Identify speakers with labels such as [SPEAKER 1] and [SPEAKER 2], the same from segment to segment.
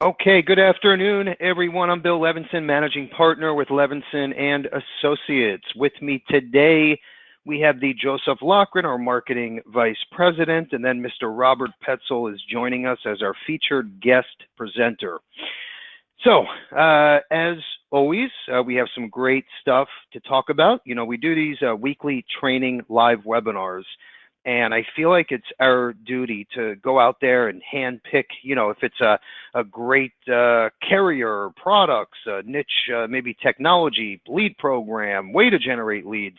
[SPEAKER 1] Okay, good afternoon, everyone. I'm Bill Levinson, Managing Partner with Levinson and Associates. With me today, we have the Joseph Lochran, our Marketing Vice President, and then Mr. Robert Petzel is joining us as our featured guest presenter. So, as always, we have some great stuff to talk about. You know, we do these weekly training live webinars, and I feel like it's our duty to go out there and handpick, you know, if it's a great carrier, products, niche, maybe technology, lead program, way to generate leads,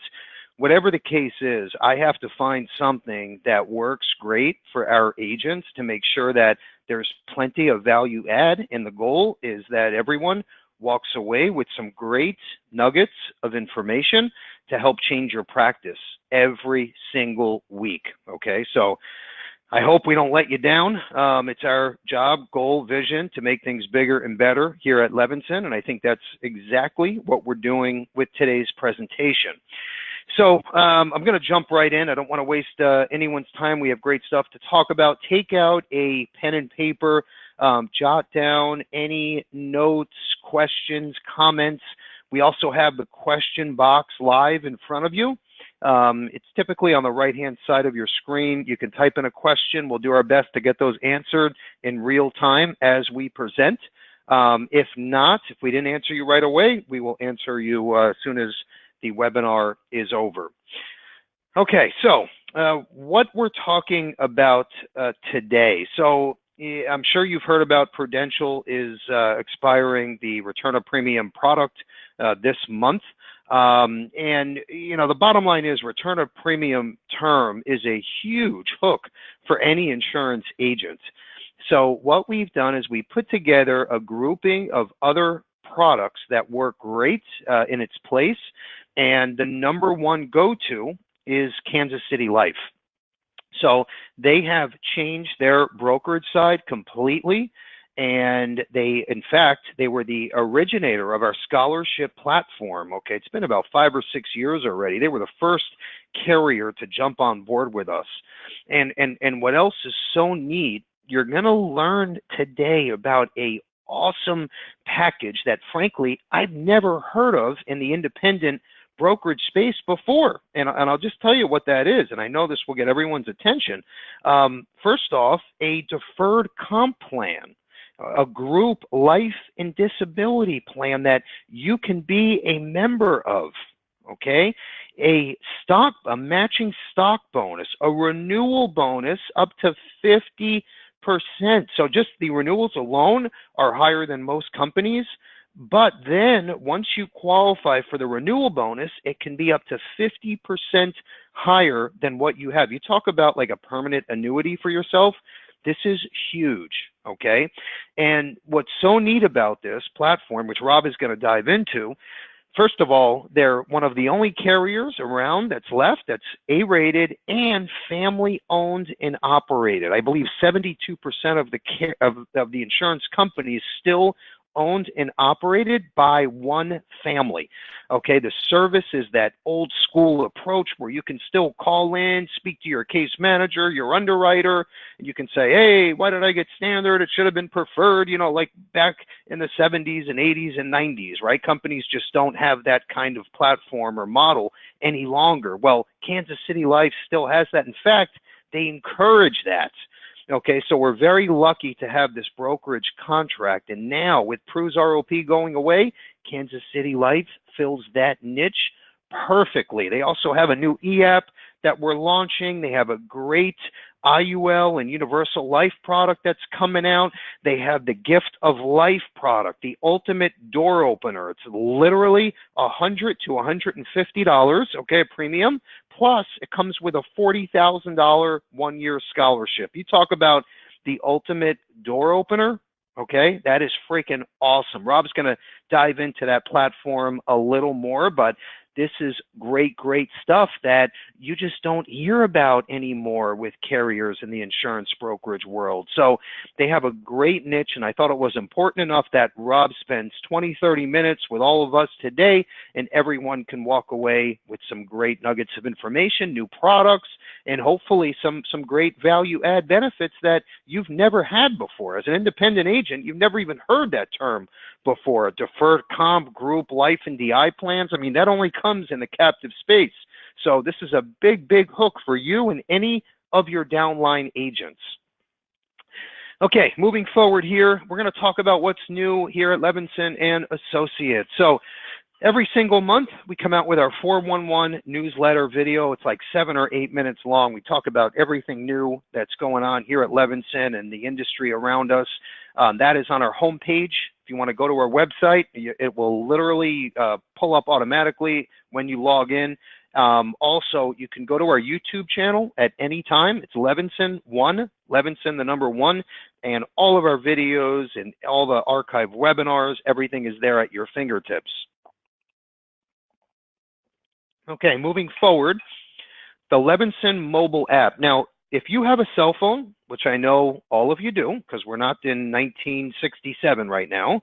[SPEAKER 1] whatever the case is, I have to find something that works great for our agents to make sure that there's plenty of value add. And the goal is that everyone walks away with some great nuggets of information to help change your practice every single week. Okay, so I hope we don't let you down. It's our job, goal, vision to make things bigger and better here at Levinson, and I think that's exactly what we're doing with today's presentation. So I'm going to jump right in. I don't want to waste anyone's time. We have great stuff to talk about. Take out a pen and paper, jot down any notes, questions, comments. We also have the question box live in front of you. It's typically on the right-hand side of your screen. You can type in a question. We'll do our best to get those answered in real time as we present. If not, if we didn't answer you right away, we will answer you as soon as the webinar is over. Okay, so what we're talking about today. So I'm sure you've heard about Prudential is expiring the return of premium product this month. And, you know, the bottom line is return of premium term is a huge hook for any insurance agent. So what we've done is we put together a grouping of other products that work great in its place. And the number one go-to is Kansas City Life. So they have changed their brokerage side completely. And in fact, they were the originator of our scholarship platform. Okay, it's been about 5 or 6 years already. They were the first carrier to jump on board with us. And what else is so neat, you're going to learn today about a awesome package that, frankly, I've never heard of in the independent brokerage space before. And I'll just tell you what that is, and I know this will get everyone's attention. First off, a deferred comp plan, a group life and disability plan that you can be a member of, okay? A matching stock bonus, a renewal bonus up to 50%. So just the renewals alone are higher than most companies. But then once you qualify for the renewal bonus, it can be up to 50% higher than what you have. You talk about like a permanent annuity for yourself. This is huge, okay? And what's so neat about this platform, which Rob is going to dive into, first of all, they're one of the only carriers around that's left that's A-rated and family-owned and operated. I believe 72% of the insurance companies still owned and operated by one family. Okay, the service is that old school approach where you can still call in, speak to your case manager, your underwriter, and you can say, hey, why did I get standard? It should have been preferred, you know, like back in the 70s and 80s and 90s, right? Companies just don't have that kind of platform or model any longer. Well, Kansas City Life still has that. In fact, they encourage that. Okay, so we're very lucky to have this brokerage contract. And now with Pru's ROP going away, Kansas City Life fills that niche perfectly. They also have a new e-app that we're launching. They have a great IUL and universal life product that's coming out. They have the gift of life product, the ultimate door opener. It's literally $100 to $150, okay, premium. Plus, it comes with a $40,000 one-year scholarship. You talk about the ultimate door opener, okay? That is freaking awesome. Rob's going to dive into that platform a little more, but this is great, great stuff that you just don't hear about anymore with carriers in the insurance brokerage world. So they have a great niche, and I thought it was important enough that Rob spends 20, 30 minutes with all of us today, and everyone can walk away with some great nuggets of information, new products, and hopefully some great value add benefits that you've never had before. As an independent agent, you've never even heard that term before. Deferred comp, group, life, and DI plans. I mean, that only comes in the captive space. So this is a big, big hook for you and any of your downline agents. Okay, moving forward here, we're going to talk about what's new here at Levinson and Associates. So every single month, we come out with our 411 newsletter video. It's like 7 or 8 minutes long. We talk about everything new that's going on here at Levinson and the industry around us. That is on our homepage. If you want to go to our website, it will literally pull up automatically when you log in. Also, you can go to our YouTube channel at any time. It's Levinson1, Levinson the number 1, and all of our videos and all the archive webinars, everything is there at your fingertips. Okay, moving forward, the Levinson mobile app. Now, if you have a cell phone, which I know all of you do, because we're not in 1967 right now,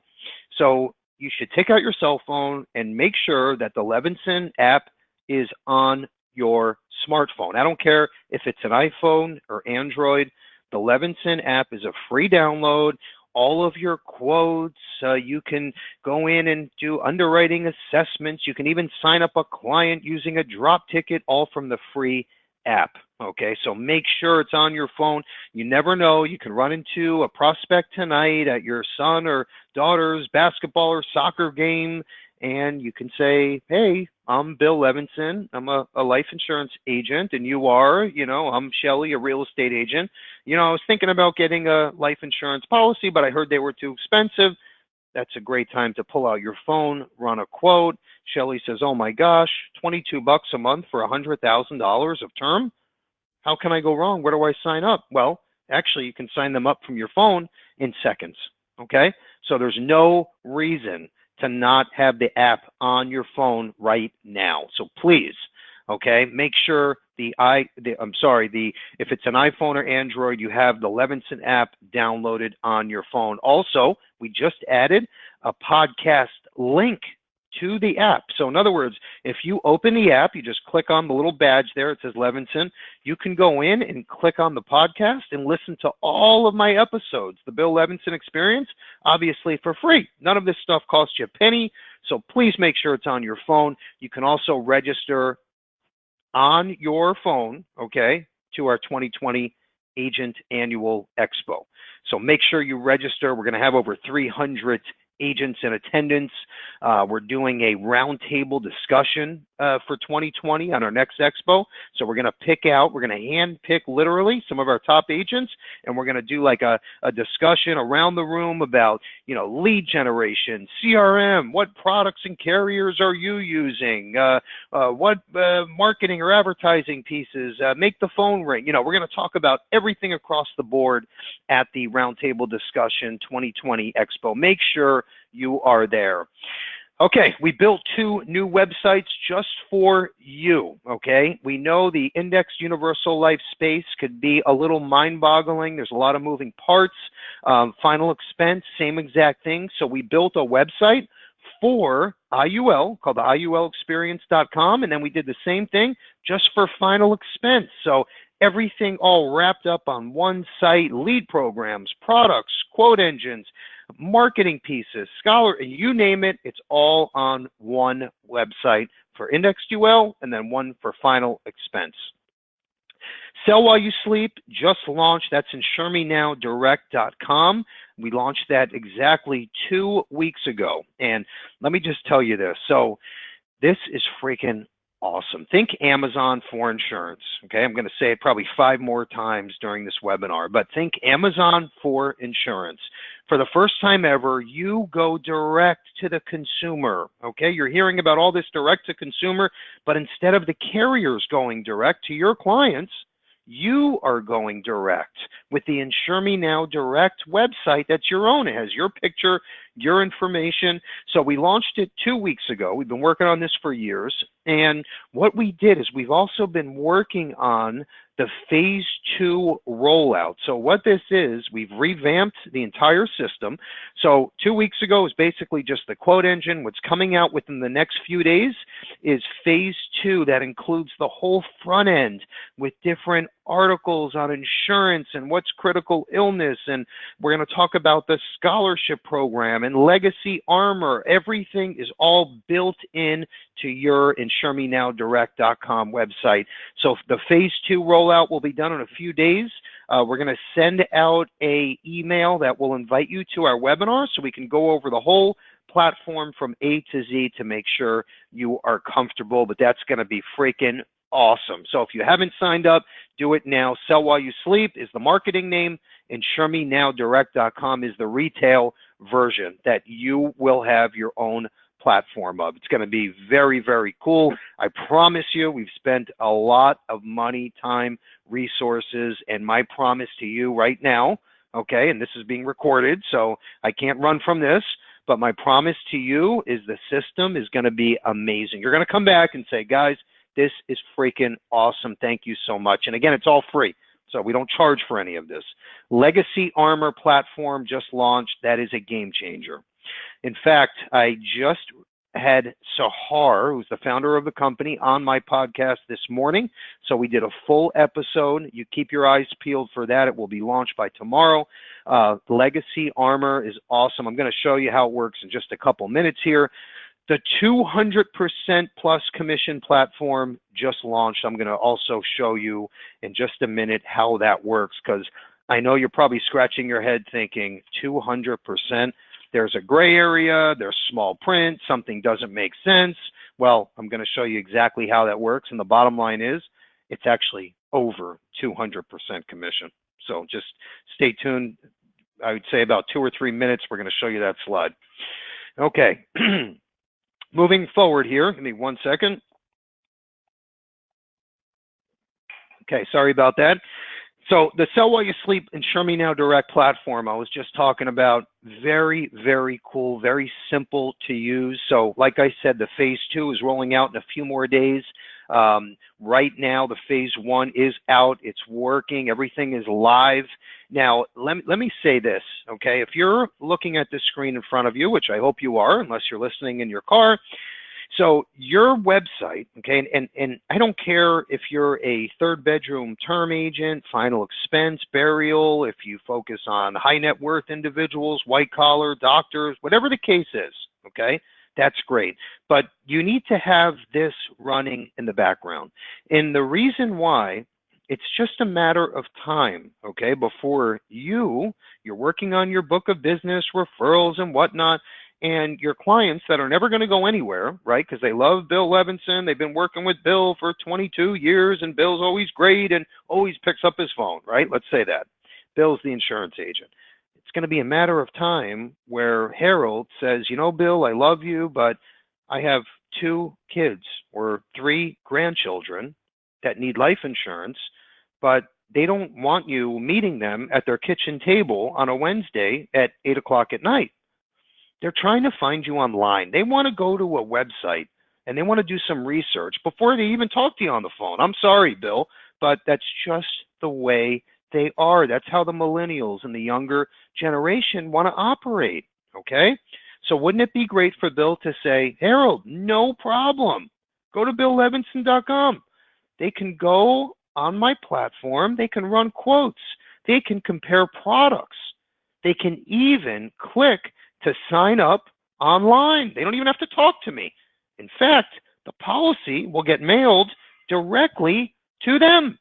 [SPEAKER 1] so you should take out your cell phone and make sure that the Levinson app is on your smartphone. I don't care if it's an iPhone or Android. The Levinson app is a free download. All of your quotes, you can go in and do underwriting assessments. You can even sign up a client using a drop ticket, all from the free app. Okay, so make sure it's on your phone. You never know. You can run into a prospect tonight at your son or daughter's basketball or soccer game, and you can say, hey, I'm Bill Levinson. I'm a life insurance agent, and you are, I'm Shelly, a real estate agent. I was thinking about getting a life insurance policy, but I heard they were too expensive. That's a great time to pull out your phone, run a quote. Shelly says, oh my gosh, $22 a month for $100,000 of term? How can I go wrong? Where do I sign up? Well, actually, you can sign them up from your phone in seconds, okay? So there's no reason to not have the app on your phone right now. So please, okay, make sure if it's an iPhone or Android, you have the Levinson app downloaded on your phone. Also, we just added a podcast link to the app. So in other words, if you open the app, you just click on the little badge there, it says Levinson. You can go in and click on the podcast and listen to all of my episodes, the Bill Levinson Experience, obviously for free. None of this stuff costs you a penny, so please make sure it's on your phone. You can also register on your phone, okay, to our 2020 Agent Annual Expo. So make sure you register. We're going to have over 300 agents in attendance. We're doing a roundtable discussion for 2020 on our next expo. So we're going to hand pick literally some of our top agents, and we're going to do like a discussion around the room about, lead generation, CRM, what products and carriers are you using, what marketing or advertising pieces make the phone ring. We're going to talk about everything across the board at the roundtable discussion 2020 expo. Make sure you are there. Okay, we built 2 new websites just for you, okay? We know the indexed universal life space could be a little mind-boggling. There's a lot of moving parts. Final expense, same exact thing. So we built a website for IUL called the IULexperience.com, and then we did the same thing just for final expense. So everything all wrapped up on one site, lead programs, products, quote engines, marketing pieces, you name it, it's all on one website for indexed UL and then one for final expense. Sell While You Sleep just launched. That's InsureMeNowDirect.com. We launched that exactly 2 weeks ago. And let me just tell you this. So this is freaking awesome. Think Amazon for insurance. Okay, I'm going to say it probably 5 more times during this webinar, but think Amazon for insurance. For the first time ever, you go direct to the consumer. Okay, you're hearing about all this direct to consumer, but instead of the carriers going direct to your clients, you are going direct with the Insure Me Now Direct website that's your own. It has your picture, your information. So we launched it 2 weeks ago. We've been working on this for years. And what we did is we've also been working on the phase 2 rollout. So what this is, we've revamped the entire system. So 2 weeks ago was basically just the quote engine. What's coming out within the next few days is phase 2 that includes the whole front end with different articles on insurance and what's critical illness. And we're going to talk about the scholarship program and legacy Armour. Everything is all built in to your InsureMeNowDirect.com website. So the phase 2 rollout will be done in a few days. We're going to send out an email that will invite you to our webinar so we can go over the whole platform from A to Z to make sure you are comfortable, but that's going to be freaking awesome. So if you haven't signed up, do it now. Sell While You Sleep is the marketing name. InsureMeNowDirect.com is the retail version that you will have your own platform of. It's going to be very, very cool. I promise you, we've spent a lot of money, time, resources, and my promise to you right now, okay, and this is being recorded, so I can't run from this, but my promise to you is the system is going to be amazing. You're going to come back and say, guys, this is freaking awesome. Thank you so much. And again, it's all free, so we don't charge for any of this. Legacy Armour platform just launched. That is a game changer. In fact, I just had Sahar, who's the founder of the company, on my podcast this morning. So we did a full episode. You keep your eyes peeled for that. It will be launched by tomorrow. Legacy Armour is awesome. I'm going to show you how it works in just a couple minutes here. The 200% plus commission platform just launched. I'm going to also show you in just a minute how that works, because I know you're probably scratching your head thinking 200%. There's a gray area, there's small print, something doesn't make sense. Well, I'm going to show you exactly how that works. And the bottom line is it's actually over 200% commission. So just stay tuned. I would say about 2 or 3 minutes, we're going to show you that slide. Okay. Moving forward here, give me 1 second. Okay, sorry about that. So the Sell While You Sleep Insure Me Now Direct platform I was just talking about, very, very cool, very simple to use. So like I said, the phase 2 is rolling out in a few more days. Right now, the phase 1 is out. It's working. Everything is live. Now, let me say this, okay? If you're looking at this screen in front of you, which I hope you are, unless you're listening in your car, so your website, okay, and I don't care if you're a 3rd bedroom term agent, final expense, burial, if you focus on high net worth individuals, white collar, doctors, whatever the case is, okay, that's great. But you need to have this running in the background. And the reason why, it's just a matter of time, okay, before you're working on your book of business, referrals and whatnot, and your clients that are never going to go anywhere, right, because they love Bill Levinson, they've been working with Bill for 22 years, and Bill's always great and always picks up his phone, right? Let's say that. Bill's the insurance agent. It's going to be a matter of time where Harold says, you know, Bill, I love you, but I have 2 kids or 3 grandchildren that need life insurance, but they don't want you meeting them at their kitchen table on a Wednesday at 8 o'clock at night. They're trying to find you online. They want to go to a website and they want to do some research before they even talk to you on the phone. I'm sorry, Bill, but that's just the way they are. That's how the millennials and the younger generation want to operate, okay? So wouldn't it be great for Bill to say, Harold, no problem. Go to BillLevinson.com. They can go on my platform. They can run quotes. They can compare products. They can even click to sign up online. They don't even have to talk to me. In fact, the policy will get mailed directly to them.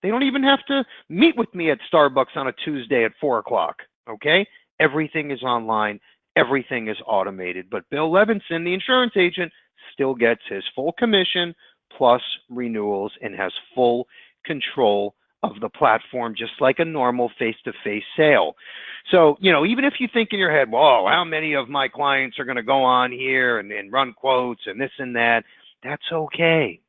[SPEAKER 1] They don't even have to meet with me at Starbucks on a Tuesday at 4 o'clock, okay? Everything is online. Everything is automated. But Bill Levinson, the insurance agent, still gets his full commission plus renewals and has full control of the platform, just like a normal face-to-face sale. So, you know, even if you think in your head, whoa, how many of my clients are going to go on here and run quotes and this and that, that's okay.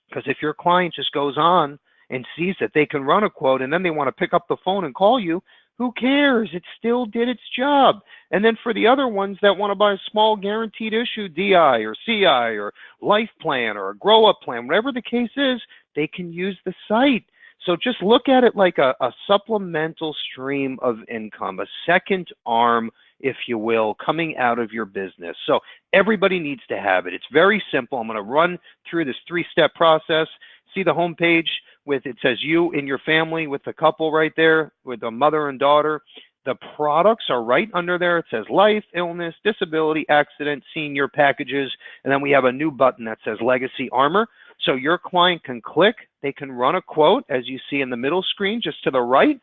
[SPEAKER 1] Because if your client just goes on and sees that they can run a quote and then they want to pick up the phone and call you, who cares? It still did its job. And then for the other ones that want to buy a small guaranteed issue DI or CI or life plan or a grow-up plan, whatever the case is, they can use the site. So just look at it like a supplemental stream of income, a second arm, if you will, coming out of your business. So everybody needs to have it. It's very simple. I'm going to run through this 3-step process. See the homepage with, it says you and your family with the couple right there with a mother and daughter. The products are right under there. It says life, illness, disability, accident, senior packages. And then we have a new button that says Legacy Armour. So your client can click, they can run a quote, as you see in the middle screen, just to the right.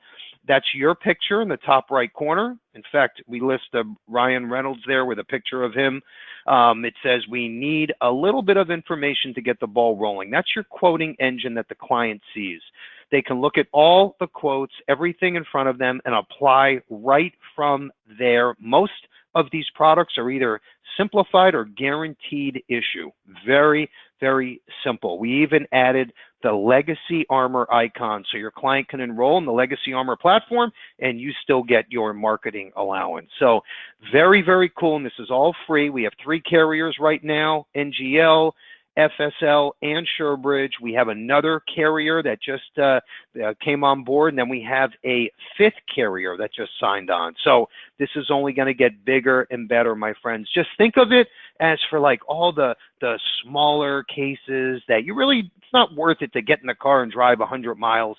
[SPEAKER 1] That's your picture in the top right corner. In fact, we list Ryan Reynolds there with a picture of him. It says we need a little bit of information to get the ball rolling. That's your quoting engine that the client sees. They can look at all the quotes, everything in front of them, and apply right from there. Most of these products are either simplified or guaranteed issue. Very, very simple. We even added the Legacy Armour icon so your client can enroll in the Legacy Armour platform and you still get your marketing allowance. So very, very cool. And this is all free. We have 3 carriers right now, NGL, FSL, and Surebridge. We have another carrier that just came on board, and then we have a 5th carrier that just signed on. So this is only going to get bigger and better, my friends. Just think of it as for like all the smaller cases that you really, it's not worth it to get in the car and drive 100 miles.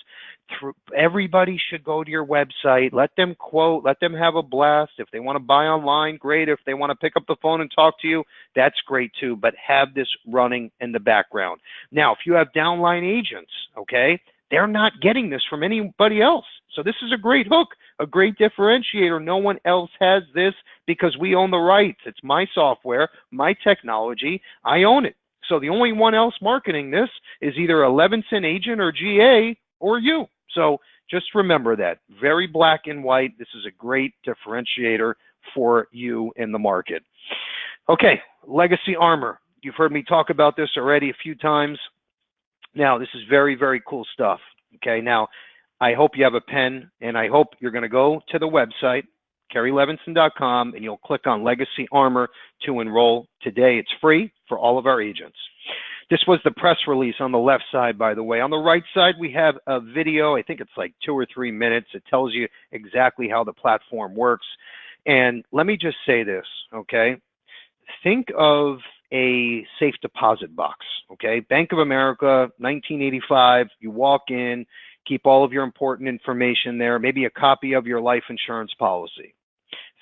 [SPEAKER 1] Everybody should go to your website, let them quote, let them have a blast. If they want to buy online, great. If they want to pick up the phone and talk to you, that's great too, but have this running in the background. Now, if you have downline agents, okay, they're not getting this from anybody else. So this is a great hook, a great differentiator. No one else has this because we own the rights. It's my software, my technology. I own it. So the only one else marketing this is either a Levinson agent or GA or you. So just remember that. Very black and white. This is a great differentiator for you in the market. Okay, Legacy Armour. You've heard me talk about this already a few times. Now, this is very, very cool stuff. Okay, now, I hope you have a pen, and I hope you're going to go to the website, kerrylevinson.com, and you'll click on Legacy Armour to enroll today. It's free for all of our agents. This was the press release on the left side, by the way. On the right side, we have a video. I think it's like 2 or 3 minutes. It tells you exactly how the platform works. And let me just say this, okay? Think of a safe deposit box, okay? Bank of America, 1985, you walk in, keep all of your important information there, maybe a copy of your life insurance policy.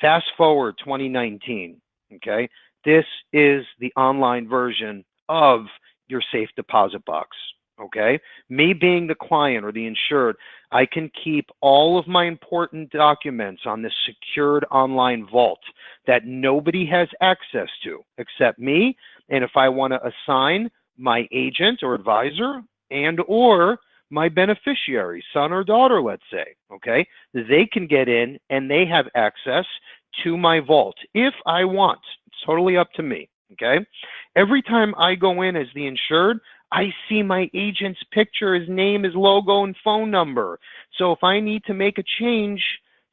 [SPEAKER 1] Fast forward 2019, okay? This is the online version of your safe deposit box, okay? Me being the client or the insured, I can keep all of my important documents on this secured online vault that nobody has access to except me. And if I want to assign my agent or advisor and or my beneficiary, son or daughter, let's say, okay, they can get in and they have access to my vault if I want. It's totally up to me, okay? Every time I go in as the insured, I see my agent's picture, his name, his logo, and phone number. So if I need to make a change,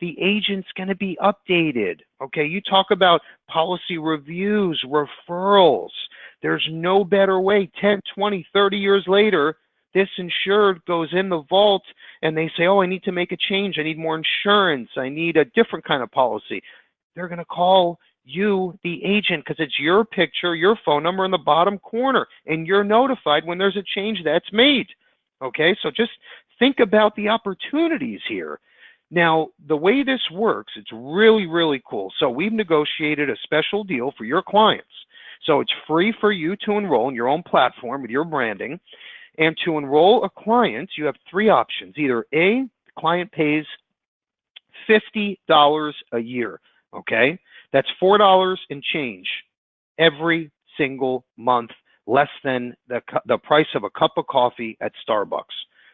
[SPEAKER 1] the agent's going to be updated. Okay, you talk about policy reviews, referrals. There's no better way. 10, 20, 30 years later, this insured goes in the vault and they say, oh, I need to make a change. I need more insurance. I need a different kind of policy. They're going to call you, the agent, because it's your picture, your phone number in the bottom corner, and you're notified when there's a change that's made. Okay, so just think about the opportunities here. Now, the way this works, it's really, really cool. So we've negotiated a special deal for your clients. So it's free for you to enroll in your own platform with your branding. And to enroll a client, you have 3 options. Either A, the client pays $50 a year, okay? That's $4 and change every single month, less than the price of a cup of coffee at Starbucks,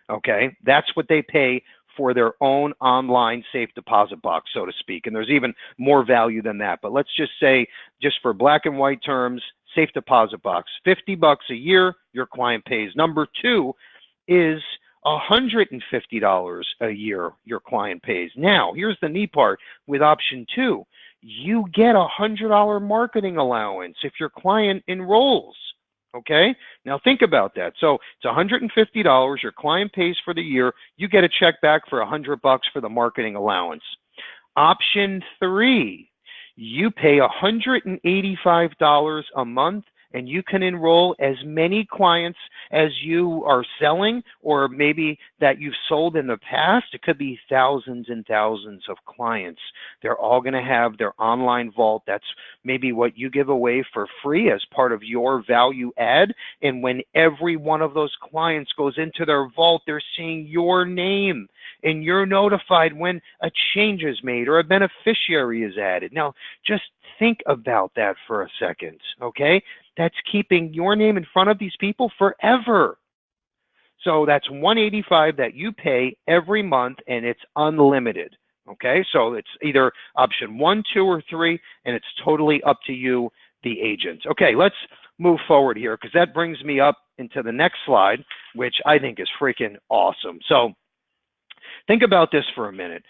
[SPEAKER 1] okay? That's what they pay for their own online safe deposit box, so to speak. And there's even more value than that. But let's just say, just for black and white terms, safe deposit box, $50 a year, your client pays. Number 2 is $150 a year, your client pays. Now, here's the neat part with option 2. You get a $100 marketing allowance if your client enrolls. Okay, now think about that. So it's $150. Your client pays for the year. You get a check back for $100 for the marketing allowance. Option 3, you pay $185 a month, and you can enroll as many clients as you are selling, or maybe that you've sold in the past. It could be thousands and thousands of clients. They're all going to have their online vault. That's maybe what you give away for free as part of your value add. And when every one of those clients goes into their vault, they're seeing your name, and you're notified when a change is made or a beneficiary is added. Now, just think about that for a second, okay? That's keeping your name in front of these people forever. So that's $185 that you pay every month, and it's unlimited, okay? So it's either option 1, 2, or 3, and it's totally up to you, the agent. Okay, let's move forward here, because that brings me up into the next slide, which I think is freaking awesome. So think about this for a minute.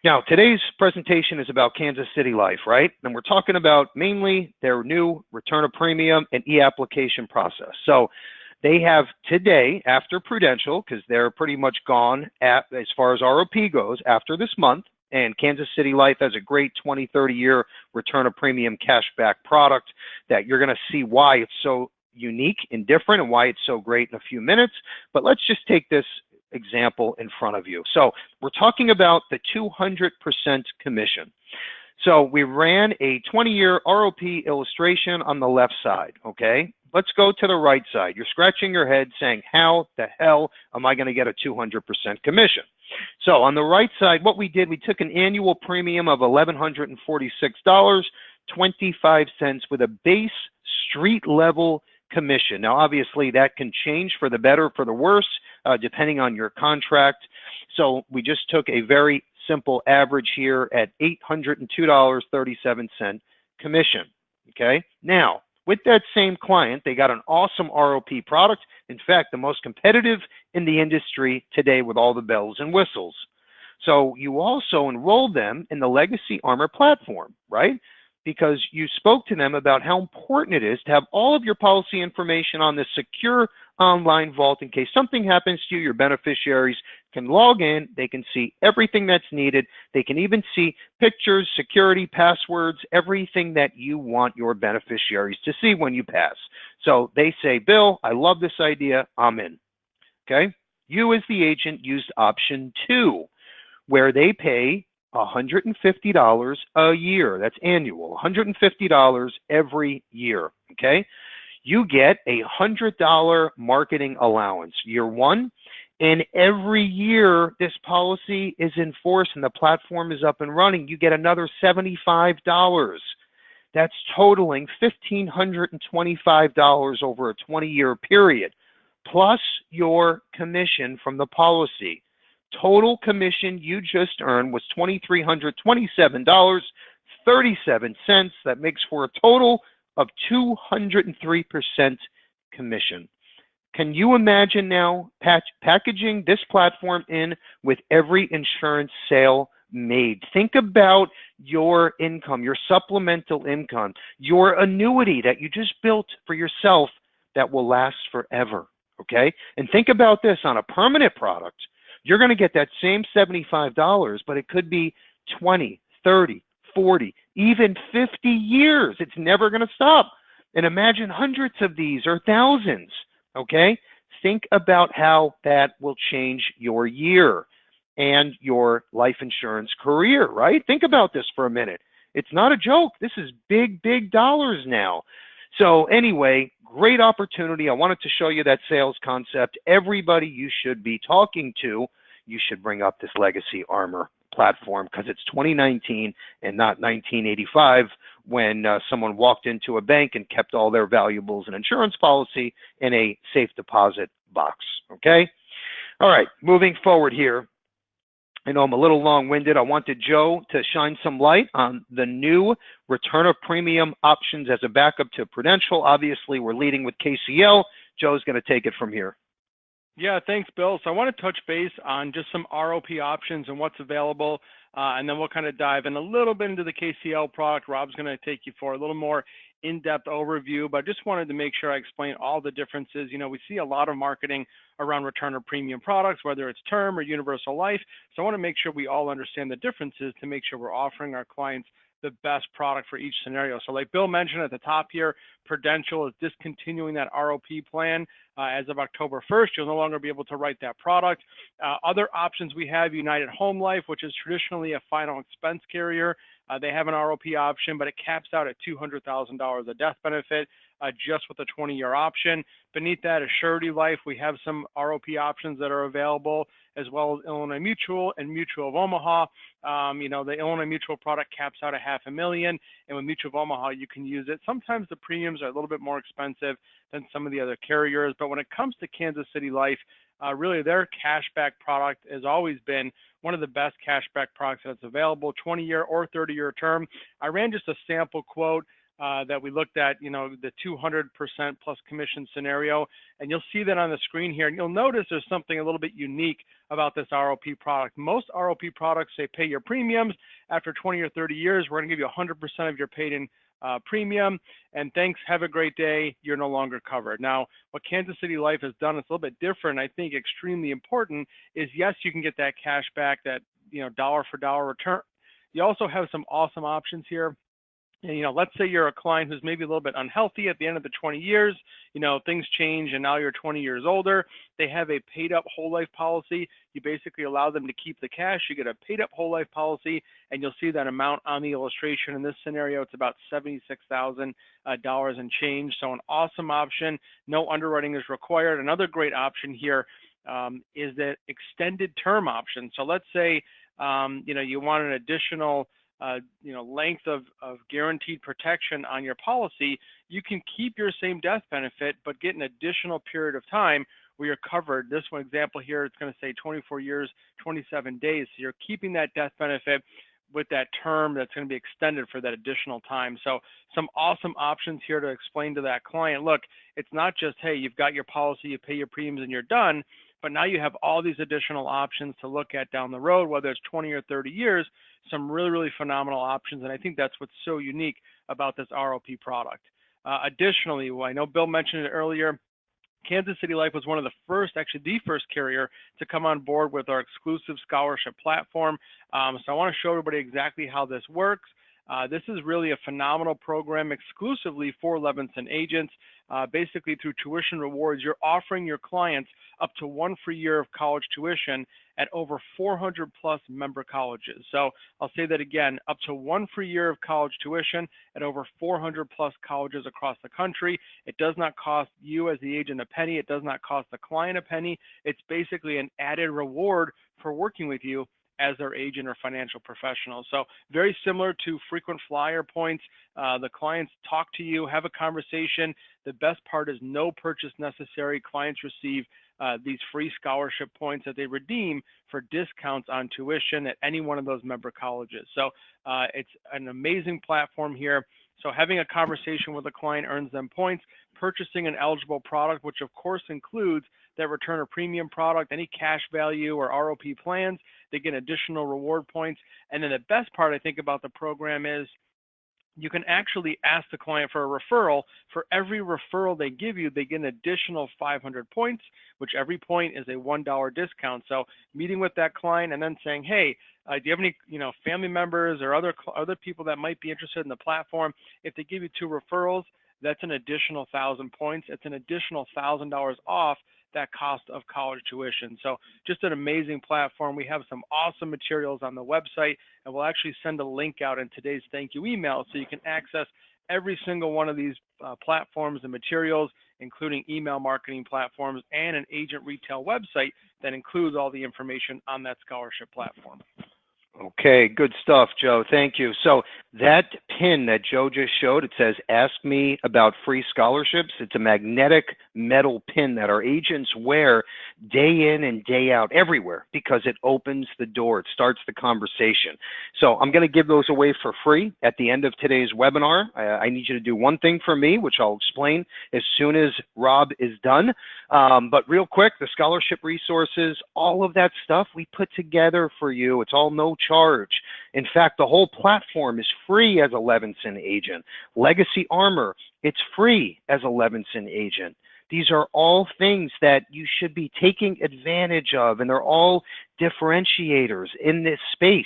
[SPEAKER 1] Now, today's presentation is about Kansas City Life, right? And we're talking about mainly their new return of premium and e-application process. So they have today, after Prudential, because they're pretty much gone as far as ROP goes after this month, and Kansas City Life has a great 20, 30-year return of premium cashback product that you're going to see why it's so unique and different and why it's so great in a few minutes. But let's just take this example in front of you. So we're talking about the 200% commission. So we ran a 20-year ROP illustration on the left side, okay? Let's go to the right side. You're scratching your head saying, how the hell am I going to get a 200% commission? So on the right side, what we did, we took an annual premium of $1,146.25 with a base street level commission. Now, obviously, that can change for the better, for the worse, depending on your contract. So we just took a very simple average here at $802.37 commission. Okay. Now, with that same client, they got an awesome ROP product. In fact, the most competitive in the industry today with all the bells and whistles. So you also enrolled them in the Legacy Armour platform, right? Because you spoke to them about how important it is to have all of your policy information on this secure online vault in case something happens to you. Your beneficiaries can log in, they can see everything that's needed, they can even see pictures, security, passwords, everything that you want your beneficiaries to see when you pass. So they say, Bill, I love this idea, I'm in. Okay? You as the agent used option 2, where they pay $150 a year. That's annual, $150 every year, okay? You get a $100 marketing allowance year 1, and every year this policy is in force and the platform is up and running, you get another $75. That's totaling $1,525 over a 20-year period, plus your commission from the policy. Total commission you just earned was $2,327.37. That makes for a total of 203% commission. Can you imagine now packaging this platform in with every insurance sale made? Think about your income, your supplemental income, your annuity that you just built for yourself that will last forever, okay? And think about this on a permanent product. You're going to get that same $75, but it could be 20, 30, 40, even 50 years. It's never going to stop. And imagine hundreds of these or thousands, okay? Think about how that will change your year and your life insurance career, right? Think about this for a minute. It's not a joke. This is big, big dollars now. So anyway, great opportunity. I wanted to show you that sales concept. Everybody you should be talking to, you should bring up this Legacy Armour platform because it's 2019 and not 1985 when someone walked into a bank and kept all their valuables and insurance policy in a safe deposit box, okay? All right, moving forward here. I know I'm a little long-winded. I wanted Joe to shine some light on the new return of premium options as a backup to Prudential. Obviously, we're leading with KCL. Joe's going to take it from here.
[SPEAKER 2] Yeah, thanks, Bill. So I want to touch base on just some ROP options and what's available and then we'll kind of dive in a little bit into the KCL product. Rob's going to take you for a little more in-depth overview, but I just wanted to make sure I explain all the differences. You know, we see a lot of marketing around return or premium products, whether it's term or universal life. So I want to make sure we all understand the differences to make sure we're offering our clients the best product for each scenario. So like Bill mentioned at the top here, Prudential is discontinuing that ROP plan as of October 1st. You'll no longer be able to write that product. Other options we have, United Home Life, which is traditionally a final expense carrier. They have an ROP option, but it caps out at $200,000 of death benefit just with a 20-year option. Beneath that, Surety Life, we have some ROP options that are available, as well as Illinois Mutual and Mutual of Omaha. You know, the Illinois Mutual product caps out at $500,000, and with Mutual of Omaha, you can use it. Sometimes the premiums are a little bit more expensive than some of the other carriers, but when it comes to Kansas City Life, really their cashback product has always been one of the best cashback products that's available, 20-year or 30-year term. I ran just a sample quote that we looked at, you know, the 200% plus commission scenario, and you'll see that on the screen here. And you'll notice there's something a little bit unique about this ROP product. Most ROP products say pay your premiums. After 20 or 30 years, we're going to give you 100% of your paid-in premium, and thanks, have a great day, you're no longer covered. Now, what Kansas City Life has done, it's a little bit different, I think extremely important, is yes, you can get that cash back, that, you know, dollar for dollar return. You also have some awesome options here. And, you know, let's say you're a client who's maybe a little bit unhealthy at the end of the 20 years, you know, things change and now you're 20 years older. They have a paid up whole life policy. You basically allow them to keep the cash. You get a paid up whole life policy, and you'll see that amount on the illustration. In this scenario, it's about $76,000 and change. So an awesome option. No underwriting is required. Another great option here is the extended term option. So let's say, you know, you want an additional you know, length of guaranteed protection on your policy. You can keep your same death benefit, but get an additional period of time where you're covered. This one example here, it's going to say 24 years, 27 days. So you're keeping that death benefit with that term that's going to be extended for that additional time. So some awesome options here to explain to that client. Look, it's not just, hey, you've got your policy, you pay your premiums and you're done, but now you have all these additional options to look at down the road, whether it's 20 or 30 years, some really, really phenomenal options. And I think that's what's so unique about this ROP product. Additionally, well, I know Bill mentioned it earlier, Kansas City Life was one of the first, actually the first carrier to come on board with our exclusive scholarship platform. So I want to show everybody exactly how this works. This is really a phenomenal program exclusively for Levinson agents. Basically through tuition rewards, you're offering your clients up to 1 free year of college tuition at over 400 plus member colleges. So I'll say that again, up to 1 free year of college tuition at over 400 plus colleges across the country. It does not cost you as the agent a penny. It does not cost the client a penny. It's basically an added reward for working with you as their agent or financial professional. So very similar to frequent flyer points. The clients talk to you, have a conversation. The best part is no purchase necessary. Clients receive these free scholarship points that they redeem for discounts on tuition at any one of those member colleges. So it's an amazing platform here. So having a conversation with a client earns them points. Purchasing an eligible product, which of course includes that return or premium product, any cash value or ROP plans, they get additional reward points. And then the best part I think about the program is you can actually ask the client for a referral. For every referral they give you, they get an additional 500 points, which every point is a $1 discount. So meeting with that client and then saying, hey, do you have any, family members or other people that might be interested in the platform? If they give you 2 referrals, that's an additional 1,000 points. It's an additional $1,000 off that cost of college tuition. So just an amazing platform. We have some awesome materials on the website, and we'll actually send a link out in today's thank you email so you can access every single one of these platforms and materials, including email marketing platforms and an agent retail website that includes all the information on that scholarship platform.
[SPEAKER 1] Okay, good stuff, Joe. Thank you. So That pin that Joe just showed, it says, ask me about free scholarships. It's a magnetic metal pin that our agents wear day in and day out everywhere because it opens the door. It starts the conversation. So I'm going to give those away for free at the end of today's webinar. I need you to do one thing for me, which I'll explain as soon as Rob is done. But real quick, the scholarship resources, all of that stuff we put together for you. It's all no charge. In fact, the whole platform is free as a Levinson agent. Legacy Armour, it's free as a Levinson agent. These are all things that you should be taking advantage of, and they're all differentiators in this space.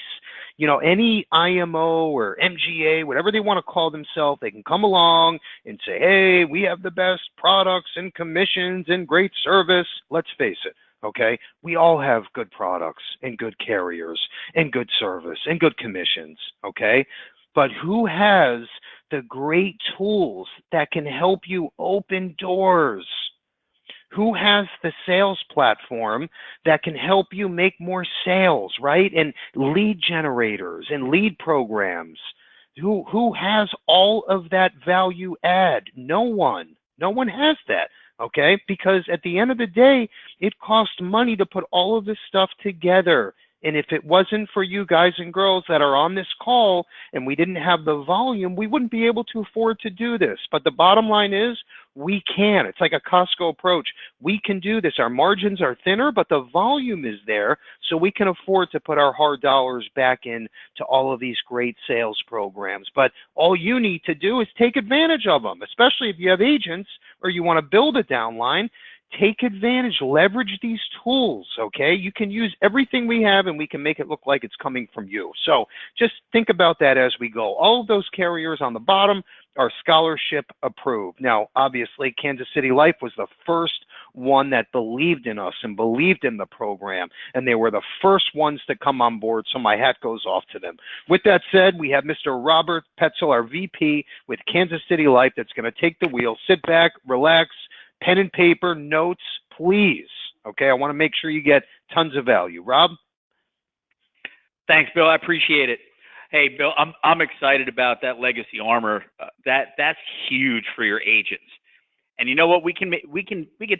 [SPEAKER 1] You know, any IMO or MGA, whatever they want to call themselves, they can come along and say, hey, we have the best products and commissions and great service. Let's face it. Okay, we all have good products and good carriers and good service and good commissions, okay? But who has the great tools that can help you open doors? Who has the sales platform that can help you make more sales, right? And lead generators and lead programs. Who has all of that value add? No one. No one has that. Okay, because at the end of the day, it costs money to put all of this stuff together. And if it wasn't for you guys and girls that are on this call and we didn't have the volume, we wouldn't be able to afford to do this. But the bottom line is we can. It's like a Costco approach. We can do this. Our margins are thinner, but the volume is there, so we can afford to put our hard dollars back in to all of these great sales programs. But all you need to do is take advantage of them, especially if you have agents or you want to build a downline. Take advantage, leverage these tools, okay? You can use everything we have and we can make it look like it's coming from you. So just think about that as we go. All of those carriers on the bottom are scholarship approved. Now, obviously, Kansas City Life was the first one that believed in us and believed in the program, and they were the first ones to come on board, so my hat goes off to them. With that said, we have Mr. Robert Petzel, our VP with Kansas City Life, that's going to take the wheel. Sit back, relax, pen and paper, notes, please. Okay, I want to make sure you get tons of value. Rob?
[SPEAKER 3] Thanks, Bill. I appreciate it. Hey, Bill, I'm excited about that Legacy Armour. That's huge for your agents. And you know what? We can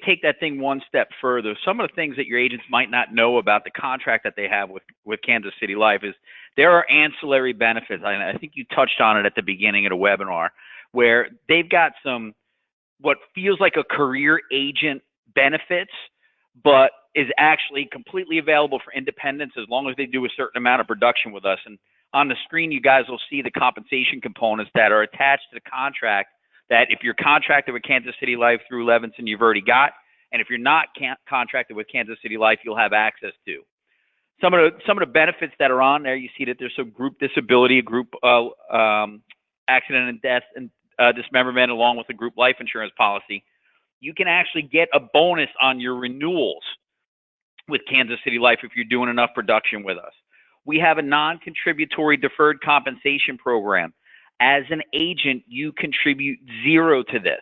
[SPEAKER 3] take that thing one step further. Some of the things that your agents might not know about the contract that they have with Kansas City Life is there are ancillary benefits. I think you touched on it at the beginning of the webinar, where they've got some what feels like a career agent benefits, but is actually completely available for independents as long as they do a certain amount of production with us. And on the screen, you guys will see the compensation components that are attached to the contract that if you're contracted with Kansas City Life through Levinson, you've already got. And if you're not contracted with Kansas City Life, you'll have access to. Some of the benefits that are on there, you see that there's some group disability, group accident and death and dismemberment, along with a group life insurance policy. You can actually get a bonus on your renewals with Kansas City Life if you're doing enough production with us. We have a non-contributory deferred compensation program. As an agent, you contribute zero to this.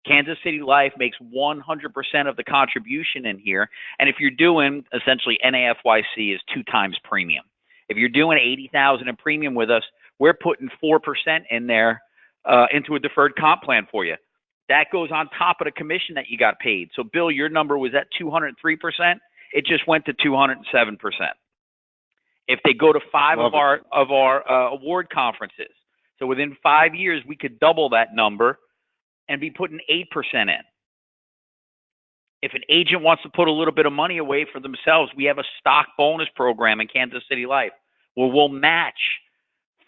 [SPEAKER 3] Kansas City Life makes 100% of the contribution in here. And if you're doing, essentially, NAFYC is 2 times premium. If you're doing $80,000 in premium with us, we're putting 4% in there into a deferred comp plan for you. That goes on top of the commission that you got paid. So, Bill, your number was at 203%. It just went to 207%. If they go to 5 of our award conferences, so within 5 years, we could double that number and be putting 8% in. If an agent wants to put a little bit of money away for themselves, we have a stock bonus program in Kansas City Life where we'll match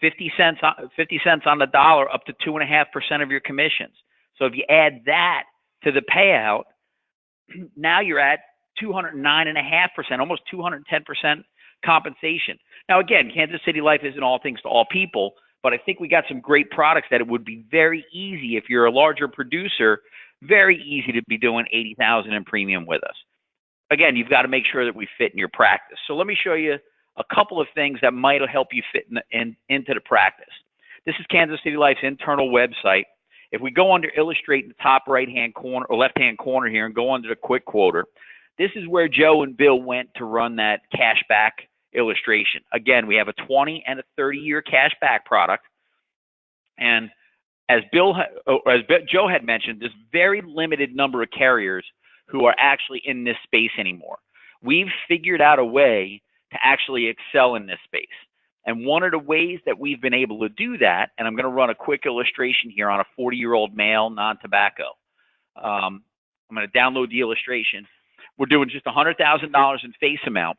[SPEAKER 3] 50 cents on the dollar up to 2.5% of your commissions. So if you add that to the payout, now you're at 209.5%, almost 210% compensation. Now, again, Kansas City Life isn't all things to all people, but I think we got some great products that it would be very easy if you're a larger producer, very easy to be doing $80,000 in premium with us. Again, you've got to make sure that we fit in your practice. So let me show you a couple of things that might help you fit into the practice. This is Kansas City Life's internal website. If we go under Illustrate in the top right-hand corner or left-hand corner here and go under the Quick Quoter, this is where Joe and Bill went to run that cashback illustration. Again, we have a 20 and a 30-year cashback product. And as Joe had mentioned, there's very limited number of carriers who are actually in this space anymore. We've figured out a way to actually excel in this space. And one of the ways that we've been able to do that, and I'm going to run a quick illustration here on a 40-year-old male, non-tobacco. I'm going to download the illustration. We're doing just $100,000 in face amount.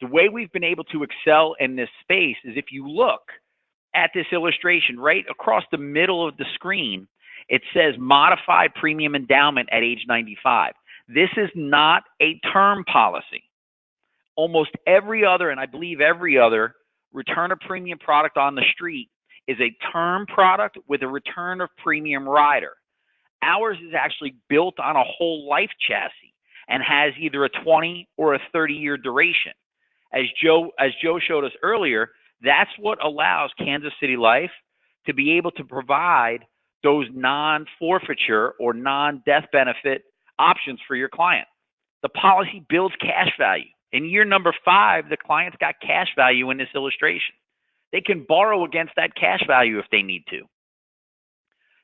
[SPEAKER 3] The way we've been able to excel in this space is if you look at this illustration right across the middle of the screen, it says modified premium endowment at age 95. This is not a term policy. Almost every other, and I believe every other, return of premium product on the street is a term product with a return of premium rider. Ours is actually built on a whole life chassis and has either a 20 or a 30-year duration. As Joe showed us earlier, that's what allows Kansas City Life to be able to provide those non-forfeiture or non-death benefit options for your client. The policy builds cash value. In year number 5, the client's got cash value in this illustration. They can borrow against that cash value if they need to.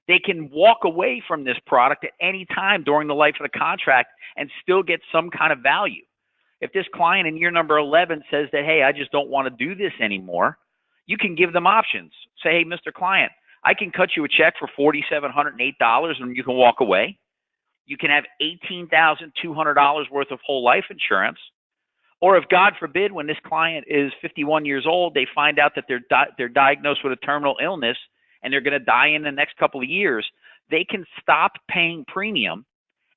[SPEAKER 3] They can walk away from this product at any time during the life of the contract and still get some kind of value. If this client in year number 11 says that, hey, I just don't want to do this anymore, you can give them options. Say, hey, Mr. Client, I can cut you a check for $4,708 and you can walk away. You can have $18,200 worth of whole life insurance. Or if, God forbid, when this client is 51 years old, they find out that they're diagnosed with a terminal illness and they're going to die in the next couple of years, they can stop paying premium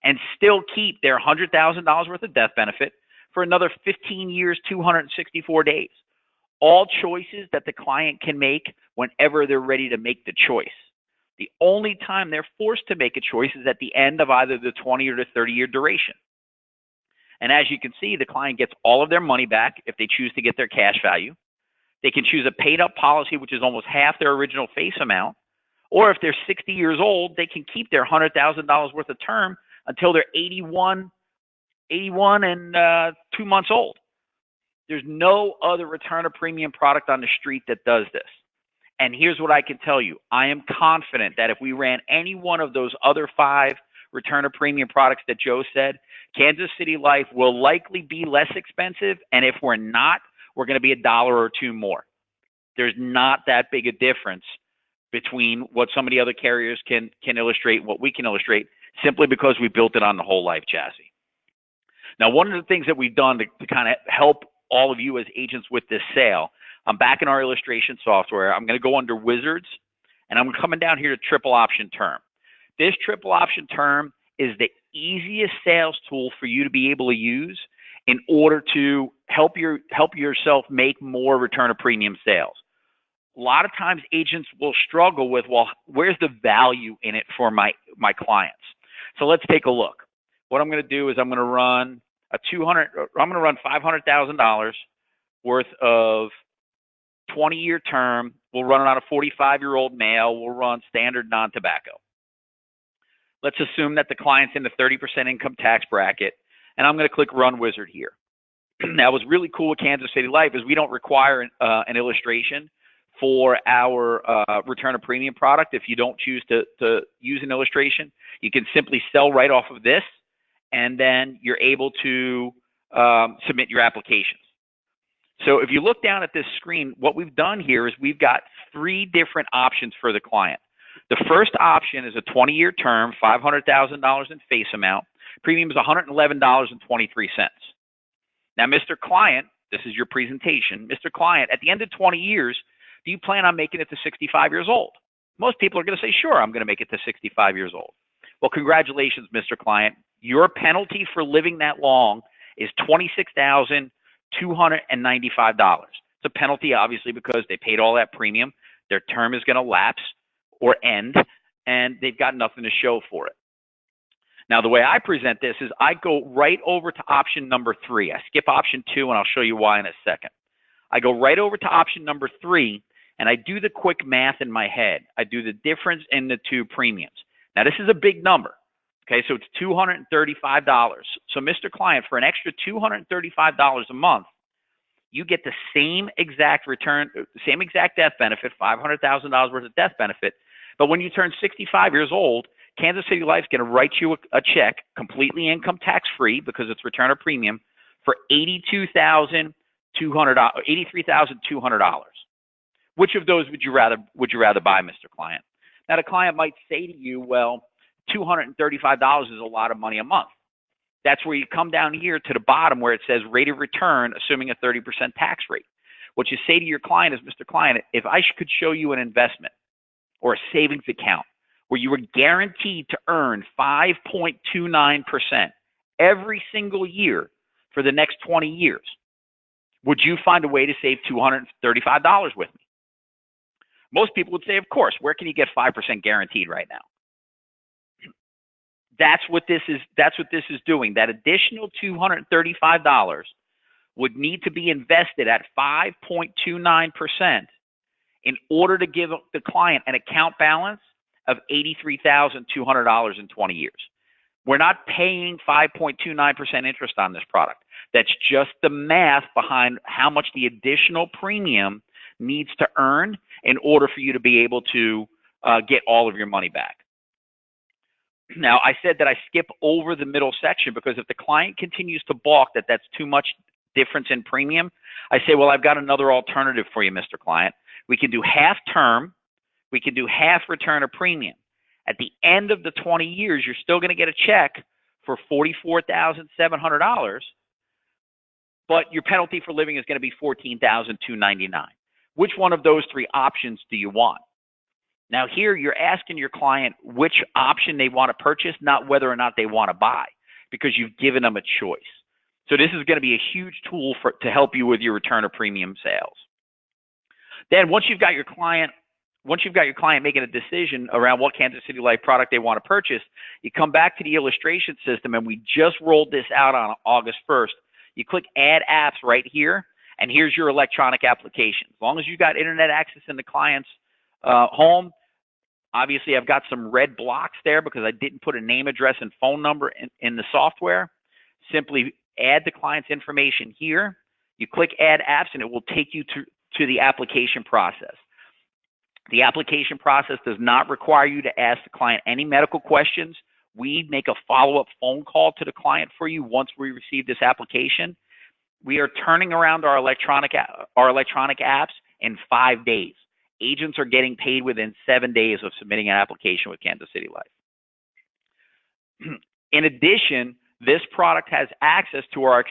[SPEAKER 3] and still keep their $100,000 worth of death benefit for another 15 years, 264 days. All choices that the client can make whenever they're ready to make the choice. The only time they're forced to make a choice is at the end of either the 20 or the 30-year duration. And as you can see, the client gets all of their money back if they choose to get their cash value. They can choose a paid-up policy, which is almost half their original face amount. Or if they're 60 years old, they can keep their $100,000 worth of term until they're 81 and 2 months old. There's no other return of premium product on the street that does this. And here's what I can tell you. I am confident that if we ran any one of those other 5 return of premium products that Joe said, Kansas City Life will likely be less expensive. And if we're not, we're going to be $1 or $2 more. There's not that big a difference between what some of the other carriers can illustrate, what we can illustrate, simply because we built it on the whole life chassis. Now, one of the things that we've done to kind of help all of you as agents with this sale, I'm back in our illustration software. I'm going to go under Wizards, and I'm coming down here to triple option term. This triple option term is the easiest sales tool for you to be able to use in order to help yourself make more return of premium sales. A lot of times agents will struggle with, well, where's the value in it for my clients? So let's take a look. What I'm going to do is I'm going to run $500,000 worth of 20-year term. We'll run it on a 45-year-old male. We'll run standard non-tobacco. Let's assume that the client's in the 30% income tax bracket, and I'm going to click Run Wizard here. Now, what's really cool with Kansas City Life is we don't require an illustration for our return of premium product. If you don't choose to use an illustration, you can simply sell right off of this, and then you're able to submit your applications. So if you look down at this screen, what we've done here is we've got 3 different options for the client. The first option is a 20-year term, $500,000 in face amount. Premium is $111.23. Now, Mr. Client, this is your presentation. Mr. Client, at the end of 20 years, do you plan on making it to 65 years old? Most people are going to say, sure, I'm going to make it to 65 years old. Well, congratulations, Mr. Client. Your penalty for living that long is $26,295. It's a penalty, obviously, because they paid all that premium. Their term is going to lapse or end, and they've got nothing to show for it. Now, the way I present this is I go right over to option number 3. I skip option 2, and I'll show you why in a second. I go right over to option number 3, and I do the quick math in my head. I do the difference in the 2 premiums. Now, this is a big number. Okay, so it's $235. So, Mr. Client, for an extra $235 a month, you get the same exact return, same exact death benefit, $500,000 worth of death benefit. But when you turn 65 years old, Kansas City Life's going to write you a check, completely income tax free because it's return of premium, for $83,200. Which of those would you rather buy, Mr. Client? Now, the client might say to you, well, $235 is a lot of money a month. That's where you come down here to the bottom where it says rate of return, assuming a 30% tax rate. What you say to your client is, Mr. Client, if I could show you an investment or a savings account where you were guaranteed to earn 5.29% every single year for the next 20 years, would you find a way to save $235 with me? Most people would say, of course. Where can you get 5% guaranteed right now? That's what this is doing. That additional $235 would need to be invested at 5.29% in order to give the client an account balance of $83,200 in 20 years. We're not paying 5.29% interest on this product. That's just the math behind how much the additional premium needs to earn in order for you to be able to get all of your money back. Now, I said that I skip over the middle section because if the client continues to balk that that's too much difference in premium, I say, well, I've got another alternative for you, Mr. Client. We can do half term. We can do half return of premium. At the end of the 20 years, you're still going to get a check for $44,700, but your penalty for living is going to be $14,299. Which one of those three options do you want? Now here you're asking your client which option they want to purchase, not whether or not they want to buy, because you've given them a choice. So this is going to be a huge tool to help you with your return of premium sales. Then once you've got your client making a decision around what Kansas City Life product they want to purchase, you come back to the illustration system, and we just rolled this out on August 1st. You click Add Apps right here, and here's your electronic application. As long as you got internet access in the client's home, obviously I've got some red blocks there because I didn't put a name, address, and phone number in the software. Simply add the client's information here. You click Add Apps, and it will take you to the application process. The application process does not require you to ask the client any medical questions. We make a follow-up phone call to the client for you once we receive this application. We are turning around our electronic apps in 5 days. Agents are getting paid within 7 days of submitting an application with Kansas City Life. In addition, this product has access to our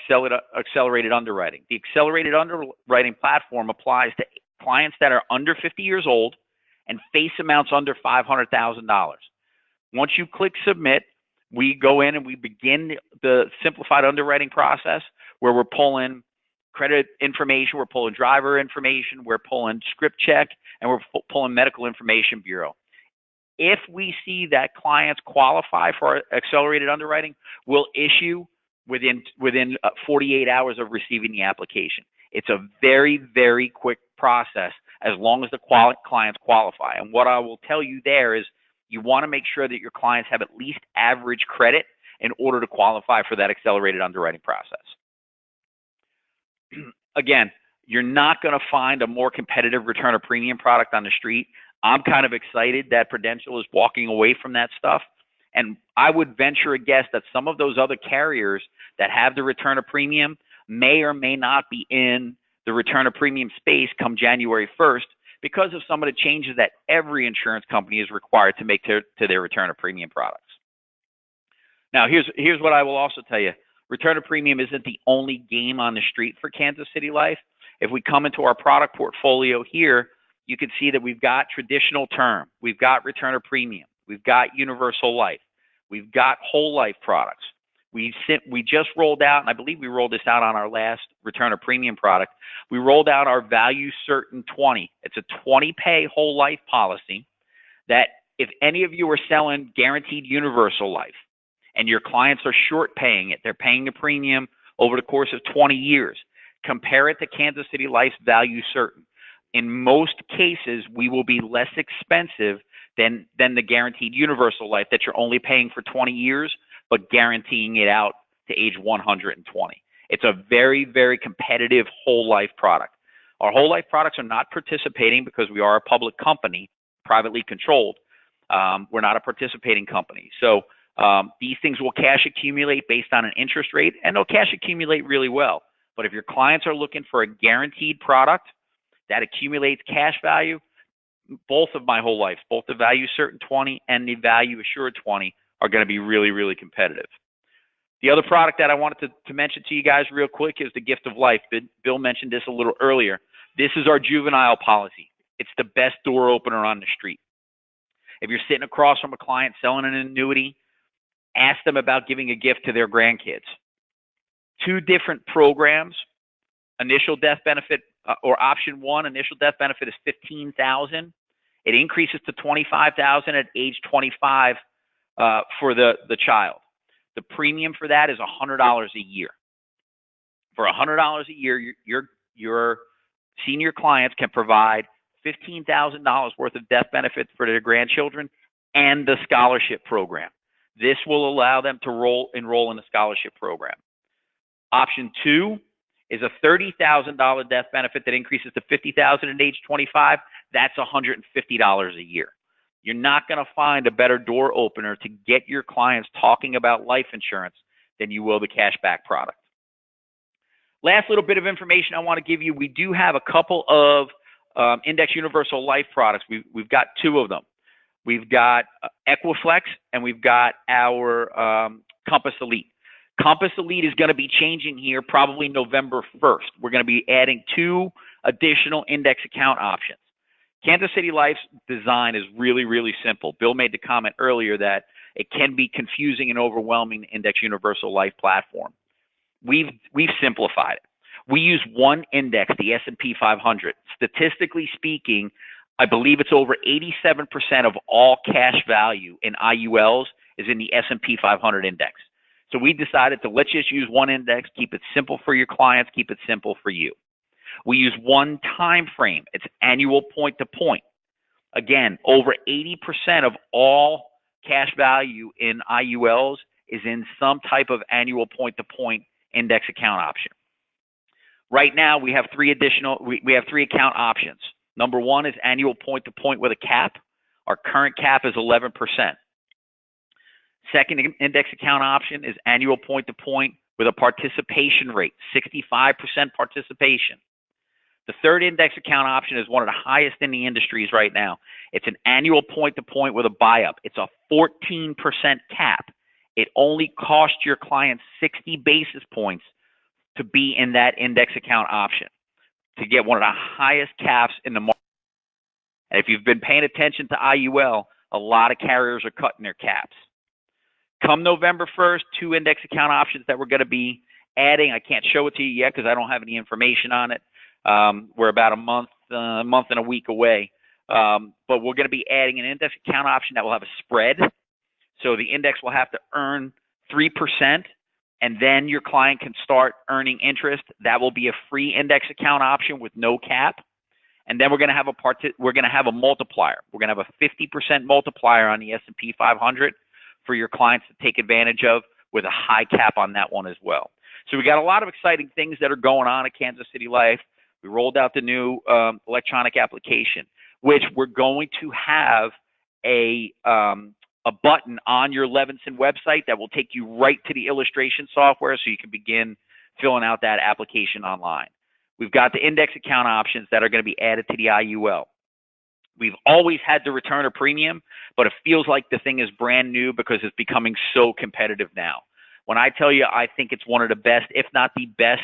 [SPEAKER 3] accelerated underwriting. The accelerated underwriting platform applies to clients that are under 50 years old and face amounts under $500,000. Once you click submit, we go in and we begin the simplified underwriting process where we're pulling credit information, we're pulling driver information, we're pulling script check, and we're pulling medical information bureau. If we see that clients qualify for our accelerated underwriting, we'll issue within 48 hours of receiving the application. It's a very, very quick process as long as the clients qualify. And what I will tell you there is you want to make sure that your clients have at least average credit in order to qualify for that accelerated underwriting process. Again, you're not going to find a more competitive return of premium product on the street. I'm kind of excited that Prudential is walking away from that stuff. And I would venture a guess that some of those other carriers that have the return of premium may or may not be in the return of premium space come January 1st because of some of the changes that every insurance company is required to make to their return of premium products. Now, here's what I will also tell you. Return of premium isn't the only game on the street for Kansas City Life. If we come into our product portfolio here, you can see that we've got traditional term, we've got return of premium, we've got universal life, we've got whole life products. We just rolled out, and I believe we rolled this out on our last return of premium product. We rolled out our Value Certain 20. It's a 20-pay whole life policy that if any of you are selling guaranteed universal life and your clients are short paying it, they're paying the premium over the course of 20 years, compare it to Kansas City Life's Value Certain. In most cases, we will be less expensive than the guaranteed universal life that you're only paying for 20 years, but guaranteeing it out to age 120. It's a very, very competitive whole life product. Our whole life products are not participating because we are a public company, privately controlled. We're not a participating company. So these things will cash accumulate based on an interest rate, and they'll cash accumulate really well. But if your clients are looking for a guaranteed product that accumulates cash value, both of my whole life, both the Value Certain 20 and the Value Assured 20 are going to be really, really competitive. The other product that I wanted to mention to you guys real quick is the Gift of Life. Bill mentioned this a little earlier. This is our juvenile policy. It's the best door opener on the street. If you're sitting across from a client selling an annuity, ask them about giving a gift to their grandkids. 2 different programs. Initial death benefit, or option 1, initial death benefit is $15,000. It increases to $25,000 at age 25 for the child. The premium for that is $100 a year. For $100 a year, your senior clients can provide $15,000 worth of death benefits for their grandchildren and the scholarship program. This will allow them to enroll in the scholarship program. Option 2 is a $30,000 death benefit that increases to $50,000 at age 25. That's $150 a year. You're not going to find a better door opener to get your clients talking about life insurance than you will the cashback product. Last little bit of information I want to give you. We do have a couple of index universal life products. We've got 2 of them. We've got Equiflex, and we've got our Compass Elite. Compass Elite is going to be changing here probably November 1st. We're going to be adding 2 additional index account options. Kansas City Life's design is really, really simple. Bill made the comment earlier that it can be confusing and overwhelming, the index universal life platform. We've simplified it. We use one index, the S&P 500. Statistically speaking, I believe it's over 87% of all cash value in IULs is in the S&P 500 index. So we decided to let's just use one index, keep it simple for your clients, keep it simple for you. We use one time frame. It's annual point to point. Again, over 80% of all cash value in IULs is in some type of annual point to point index account option. Right now, we have 3 account options. Number 1 is annual point to point with a cap. Our current cap is 11%. Second index account option is annual point to point with a participation rate, 65% participation. The third index account option is one of the highest in the industries right now. It's an annual point to point with a buy-up. It's a 14% cap. It only costs your clients 60 basis points to be in that index account option, to get one of the highest caps in the market. And if you've been paying attention to IUL, a lot of carriers are cutting their caps. Come November 1st, 2 index account options that we're going to be adding. I can't show it to you yet because I don't have any information on it. We're about a month and a week away. But we're going to be adding an index account option that will have a spread. So the index will have to earn 3%, and then your client can start earning interest. That will be a free index account option with no cap. And then we're going to have a multiplier. We're going to have a 50% multiplier on the S&P 500 for your clients to take advantage of, with a high cap on that one as well. So we got a lot of exciting things that are going on at Kansas City Life. We rolled out the new electronic application, which we're going to have a button on your Levinson website that will take you right to the illustration software so you can begin filling out that application online. We've got the index account options that are going to be added to the IUL. We've always had the return of premium, but it feels like the thing is brand new because it's becoming so competitive now. When I tell you I think it's one of the best, if not the best,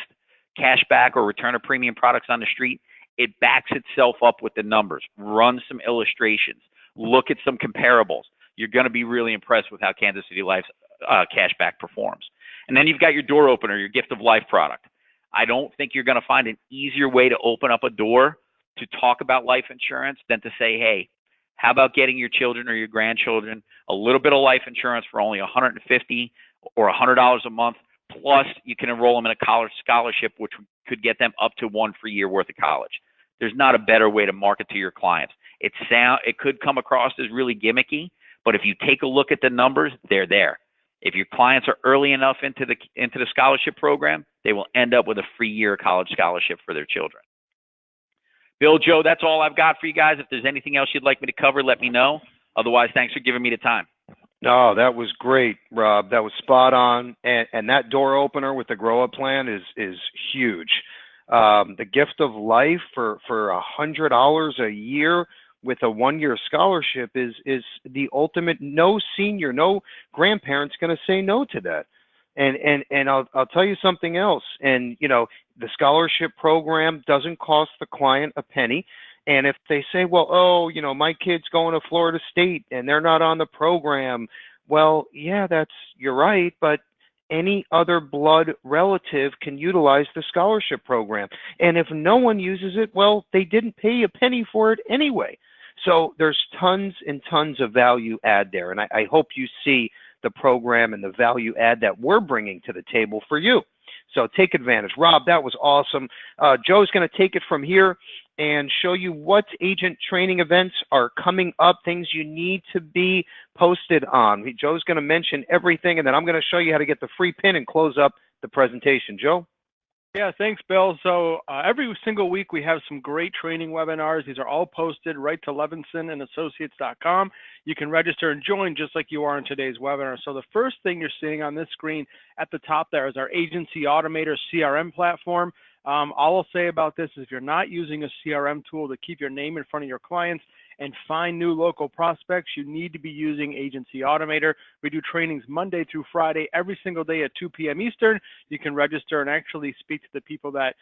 [SPEAKER 3] cashback or return of premium products on the street, it backs itself up with the numbers. Run some illustrations. Look at some comparables. You're going to be really impressed with how Kansas City Life's cashback performs. And then you've got your door opener, your Gift of Life product. I don't think you're going to find an easier way to open up a door to talk about life insurance than to say, hey, how about getting your children or your grandchildren a little bit of life insurance for only $150 or $100 a month, plus you can enroll them in a college scholarship, which could get them up to 1 free year worth of college. There's not a better way to market to your clients. It could come across as really gimmicky, but if you take a look at the numbers, they're there. If your clients are early enough into the scholarship program, they will end up with a free year of college scholarship for their children. Bill, Joe, that's all I've got for you guys. If there's anything else you'd like me to cover, let me know. Otherwise, thanks for giving me the time.
[SPEAKER 1] No, that was great, Rob. That was spot on. And that door opener with the grow up plan is huge. The gift of life for $100 a year with a 1-year scholarship is the ultimate. No senior, no grandparent's going to say no to that. And I'll tell you something else. And the scholarship program doesn't cost the client a penny. And if they say, well, my kid's going to Florida State and they're not on the program, well, yeah, you're right, but any other blood relative can utilize the scholarship program. And if no one uses it, well, they didn't pay a penny for it anyway. So there's tons and tons of value add there. And I hope you see the program and the value add that we're bringing to the table for you. So take advantage. Rob, that was awesome. Joe's going to take it from here and show you what agent training events are coming up, things you need to be posted on. Joe's going to mention everything, and then I'm going to show you how to get the free pin and close up the presentation. Joe?
[SPEAKER 2] Yeah, thanks, Bill. So every single week we have some great training webinars. These are all posted right to levinsonandassociates.com. You can register and join just like you are in today's webinar. So the first thing you're seeing on this screen at the top there is our Agency Automator CRM platform. All I'll say about this is if you're not using a CRM tool to keep your name in front of your clients and find new local prospects, you need to be using Agency Automator. We do trainings Monday through Friday, every single day at 2 p.m. Eastern. You can register and actually speak to the people that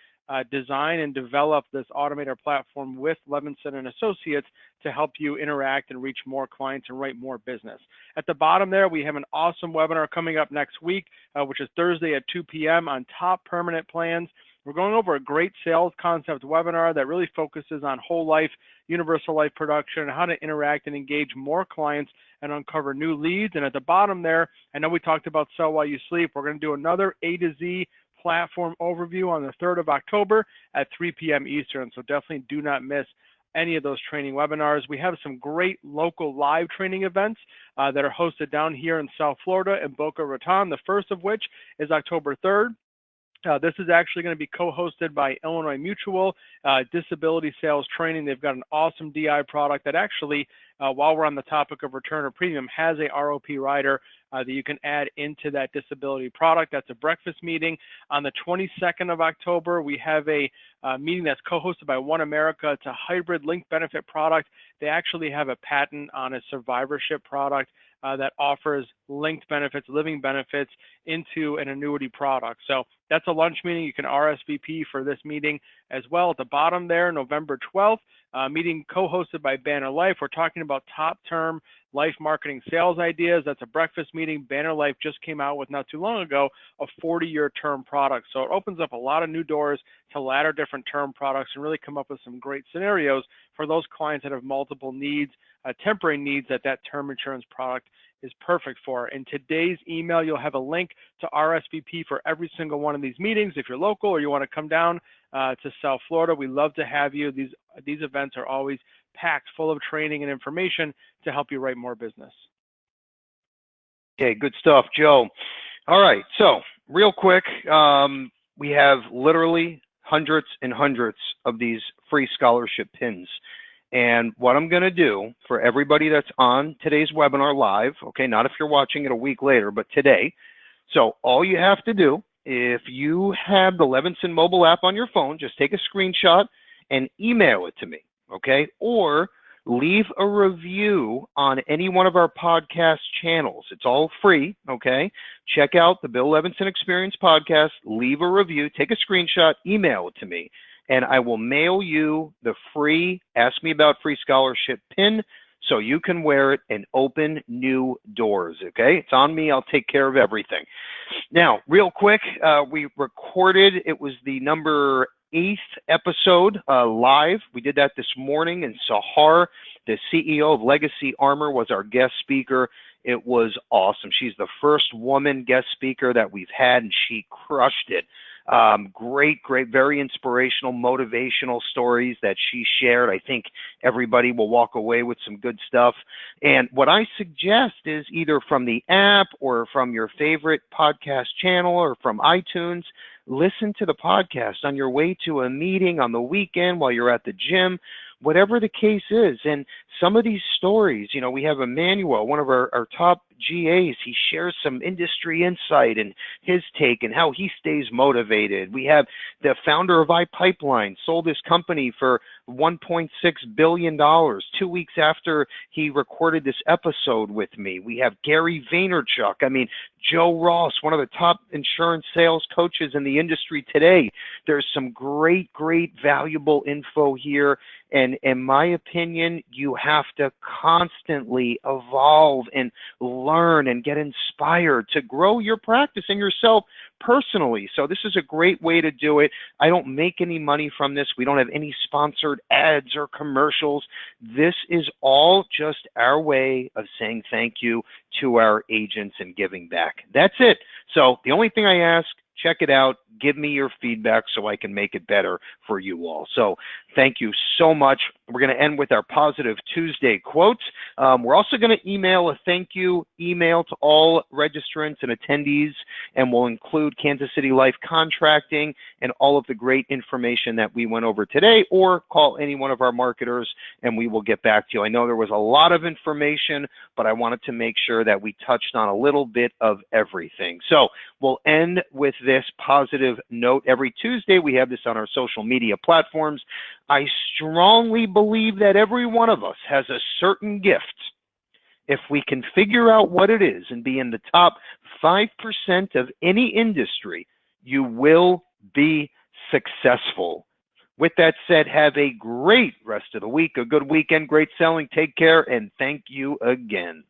[SPEAKER 2] design and develop this Automator platform with Levinson Associates to help you interact and reach more clients and write more business. At the bottom there, we have an awesome webinar coming up next week, which is Thursday at 2 p.m. on top permanent plans. We're going over a great sales concept webinar that really focuses on whole life, universal life production, and how to interact and engage more clients and uncover new leads. And at the bottom there, I know we talked about Sell While You Sleep. We're going to do another A to Z platform overview on the 3rd of October at 3 p.m. Eastern. So definitely do not miss any of those training webinars. We have some great local live training events that are hosted down here in South Florida in Boca Raton, the first of which is October 3rd. This is actually going to be co-hosted by Illinois Mutual Disability Sales Training. They've got an awesome DI product that actually, while we're on the topic of return of premium, has a ROP rider that you can add into that disability product. That's a breakfast meeting. On the 22nd of October, we have a meeting that's co-hosted by One America. It's a hybrid linked benefit product. They actually have a patent on a survivorship product that offers linked benefits, living benefits into an annuity product. So that's a lunch meeting. You can RSVP for this meeting as well. At the bottom there, November 12th, meeting co-hosted by Banner Life. We're talking about top term life marketing sales ideas. That's a breakfast meeting. Banner Life just came out with not too long ago a 40-year term product. So it opens up a lot of new doors to ladder different term products and really come up with some great scenarios for those clients that have multiple needs, temporary needs that term insurance product is perfect for. In today's email, you'll have a link to RSVP for every single one of these meetings. If you're local or you want to come down to South Florida, we love to have you. These events are always packed full of training and information to help you write more business.
[SPEAKER 1] Okay, good stuff, Joe. All right, so real quick, we have literally hundreds and hundreds of these free scholarship pins. And what I'm going to do for everybody that's on today's webinar live, okay, not if you're watching it a week later, but today. So all you have to do, if you have the Levinson mobile app on your phone, just take a screenshot and email it to me, okay? Or leave a review on any one of our podcast channels. It's all free, okay? Check out the Bill Levinson Experience podcast, leave a review, take a screenshot, email it to me, and I will mail you the free Ask Me About Free Scholarship pin so you can wear it and open new doors, okay? It's on me. I'll take care of everything. Now, real quick, we recorded, it was the number 8th episode live. We did that this morning, and Sahar, the CEO of Legacy Armour, was our guest speaker. It was awesome. She's the first woman guest speaker that we've had, and she crushed it. Great, very inspirational, motivational stories that she shared. I think everybody will walk away with some good stuff. And what I suggest is either from the app or from your favorite podcast channel or from iTunes, listen to the podcast on your way to a meeting, on the weekend, while you're at the gym, whatever the case is. And some of these stories, we have Emmanuel, one of our top GAs, he shares some industry insight and his take and how he stays motivated. We have the founder of iPipeline, sold his company for $1.6 billion 2 weeks after he recorded this episode with me. We have Gary Vaynerchuk. Joe Ross, one of the top insurance sales coaches in the industry today. There's some great, valuable info here. And in my opinion, you have to constantly evolve and learn and get inspired to grow your practice and yourself personally. So this is a great way to do it. I don't make any money from this. We don't have any sponsored ads or commercials. This is all just our way of saying thank you to our agents and giving back. That's it. So the only thing I ask, check it out. Give me your feedback so I can make it better for you all. So thank you so much. We're going to end with our Positive Tuesday quotes. We're also going to email a thank you email to all registrants and attendees, and we'll include Kansas City Life contracting and all of the great information that we went over today, or call any one of our marketers and we will get back to you. I know there was a lot of information, but I wanted to make sure that we touched on a little bit of everything. So we'll end with this positive note. Every Tuesday, we have this on our social media platforms. I strongly believe that every one of us has a certain gift. If we can figure out what it is and be in the top 5% of any industry, you will be successful. With that said, have a great rest of the week, a good weekend, great selling, take care, and thank you again.